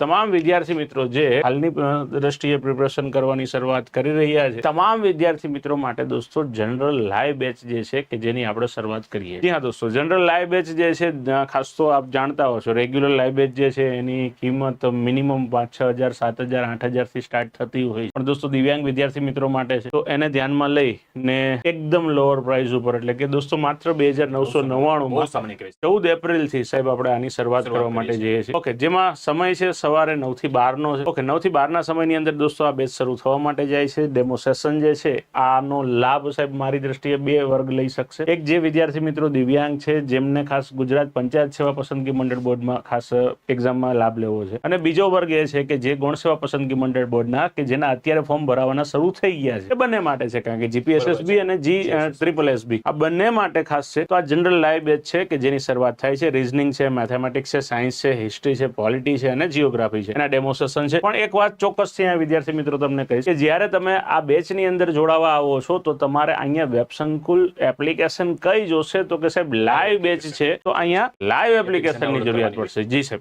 તમામ વિદ્યાર્થી મિત્રો જે હાલની દ્રષ્ટિએ પ્રિપરેશન કરવાની શરૂઆત કરી રહ્યા છે, તમામ વિદ્યાર્થી મિત્રો માટે દોસ્તો જનરલ લાઈવ બેચ જે છે કે જેની આપણે શરૂઆત કરીએ. જી હા દોસ્તો, જનરલ લાઈવ બેચ જે છે ખાસ તો આપ જાણતા હો છો, રેગ્યુલર લાઈવ બેચ જે છે એની કિંમત મિનિમમ 5,000, 7,000, 8,000 થી સ્ટાર્ટ થતી હોય. પણ દોસ્તો દિવ્યાંગ વિદ્યાર્થી મિત્રો માટે છે તો એને ધ્યાનમાં લઈને એકદમ લોઅર પ્રાઇસ ઉપર, એટલે કે દોસ્તો માત્ર 2,999 માં 14 એપ્રિલ થી સાહેબ આપણે આની શરૂઆત કરવા માટે જઈએ છીએ. ઓકે, જેમાં સમય છે સવારે 9 થી 12 નો છે. ઓકે, 9 થી 12 ના સમયની અંદર દોસ્તો આ બેચ શરૂ થવા માટે જાય છે. ડેમો સેશન જે છે આનો લાભ સાહેબ મારી દ્રષ્ટિએ બે વર્ગ લઈ શકશે. એક જે વિદ્યાર્થી મિત્રો દિવ્યાંગ છે, જેમને ખાસ ગુજરાત પંચાયત સેવા પસંદગી મંડળ બોર્ડમાં ખાસ એક્ઝામમાં લાભ લેવો છે, અને બીજો વર્ગ એ છે કે જે ગૌણ સેવા પસંદગી મંડળ બોર્ડના કે જેના અત્યારે ફોર્મ ભરાવાના શરૂ થઈ ગયા છે. એ બંને માટે છે, કારણ કે જીપીએસએસબી અને GSSB આ બંને માટે ખાસ છે. તો આ જનરલ લાઈવ બેચ છે કે જેની શરૂઆત થાય છે. રીઝનિંગ છે, મેથેમેટિક્સ છે, સાયન્સ છે, હિસ્ટ્રી છે, પોલિટી છે અને જીઓગ્રાફી છે. એના ડેમો સેશન છે. પણ એક વાત ચોક્કસથી આ વિદ્યાર્થી મિત્રો તમને કહીશ કે જ્યારે તમે આ બેચની અંદર જોડાવા આવો છો તો તમારે અહીંયા વેબસંકુલ એપ્લિકેશન કઈ જોશે, તો કે સાહેબ લાઈવ બેચ છે તો અહીંયા લાઈવ એપ્લિકેશનની જરૂરિયાત પડશે. જી સાહેબ.